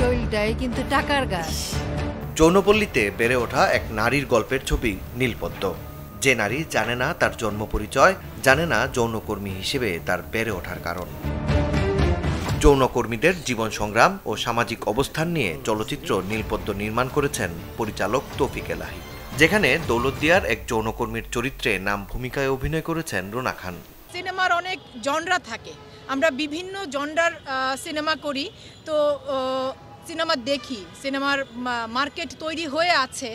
শৈলটাই কিন্তু টাকার গাছ। যৌনপল্লীতে বেড়ে ওঠা এক নারীর গল্পের ছবি নীলপদ্ম। যে নারী জানে না তার জন্ম পরিচয়, জানে না যৌনকর্মী হিসেবে তার বেড়ে ওঠার কারণ। যৌনকর্মীদের জীবন সংগ্রাম ও সামাজিক অবস্থান নিয়ে চলচ্চিত্র নীলপদ্ম নির্মাণ করেছেন পরিচালক তৌফিক এলাহী, যেখানে দৌলতদিয়ার এক যৌনকর্মীর চরিত্রে নাম ভূমিকায় অভিনয় করেছেন রুনা খান। সিনেমার অনেক জনরা থাকে, আমরা বিভিন্ন জনরার সিনেমা করি, তো সিনেমা দেখি, সিনেমার মার্কেট তৈরি হয়ে আছে।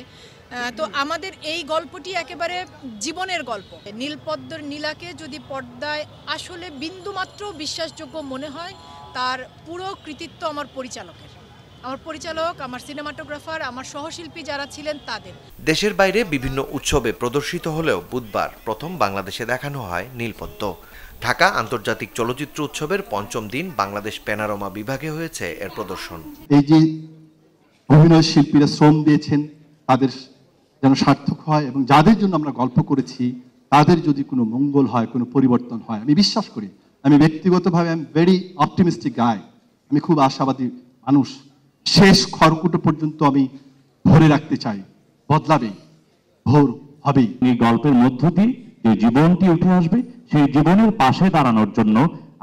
তো আমাদের এই গল্পটি একেবারে জীবনের গল্প। নীলপদ্মর নীলাকে যদি পর্দায় আসলে বিন্দুমাত্র বিশ্বাসযোগ্য মনে হয়, তার পুরো কৃতিত্ব আমার পরিচালকের। আমার পরিচালক, আমার সিনেমাটোগ্রাফার, আমার সহশিল্পী যারা ছিলেন তাদের। দেশের বাইরে বিভিন্ন উৎসবে প্রদর্শিত হলেও বুধবার প্রথম বাংলাদেশে দেখানো হয় নীলপদ্ম। ঢাকা আন্তর্জাতিক চলচ্চিত্র উৎসবের পঞ্চম দিন বাংলাদেশ প্যানোরামা বিভাগে হয়েছে এর প্রদর্শন। এই যে অভিনয় শিল্পীরা শ্রম দিয়েছেন, তাদের যেন সার্থক হয় এবং যাদের জন্য আমরা গল্প করেছি তাদের যদি কোনো মঙ্গল হয়, কোনো পরিবর্তন হয়, আমি বিশ্বাস করি। আমি ব্যক্তিগতভাবে আমি ভেরি অপটিমিস্টিক গাই, আমি খুব আশাবাদী মানুষ। শেষ খড়কুটো পর্যন্ত আমি ধরে রাখতে চাই, বদলাবেই, ভোর হবেই। এই গল্পের মধ্য দিয়ে যে জীবনটি উঠে আসবে, সেই জীবনের পাশে দাঁড়ানোর জন্য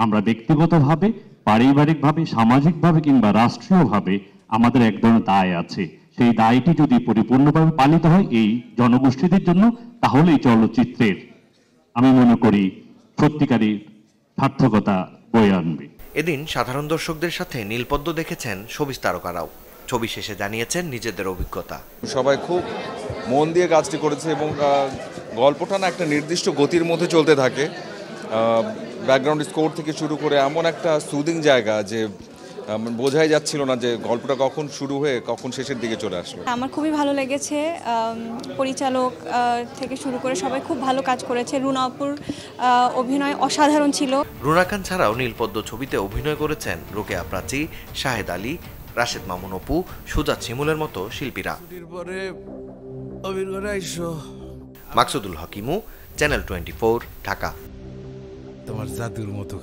আমরা ব্যক্তিগতভাবে, পারিবারিকভাবে, সামাজিকভাবে কিংবা রাষ্ট্রীয়ভাবে আমাদের এক ধরনের দায় আছে। সেই দায়টি যদি পরিপূর্ণভাবে পালিত হয় এই জনগোষ্ঠীদের জন্য, তাহলে এই চলচ্চিত্রের আমি মনে করি সত্যিকারের সার্থকতা বয়ে আনবে। এদিন সাধারণ দর্শকদের সাথে নীলপদ্ম দেখেছেন শোবিজ তারকারাও। ছবি শেষে জানিয়েছেন নিজেদের অভিজ্ঞতা। সবাই খুব মন দিয়ে কাজটি করেছে এবং গল্পটা না একটা নির্দিষ্ট গতির মধ্যে চলতে থাকে। ব্যাকগ্রাউন্ড স্কোর থেকে শুরু করে এমন একটা সুদিং জায়গা যে বোঝাই যাচ্ছিল না যে গল্পটা কখন শুরু হয়ে কখন শেষের দিকে চলে আসলো। আমার খুবই ভালো লেগেছে, পরিচালক থেকে শুরু করে সবাই খুব ভালো কাজ করেছে। রুনা আপুর অভিনয় অসাধারণ ছিল। রুনা খান ছাড়াও নীলপদ্ম ছবিতে অভিনয় করেছেন রোকেয়া প্রাচী, শাহেদ আলী, রাশেদ মামুন অপু, সুজাত শিমুলের মতো শিল্পীরা। মাকসুদুল হক ইমু, চ্যানেল 24, ঢাকা। তোমার জাদুর মতো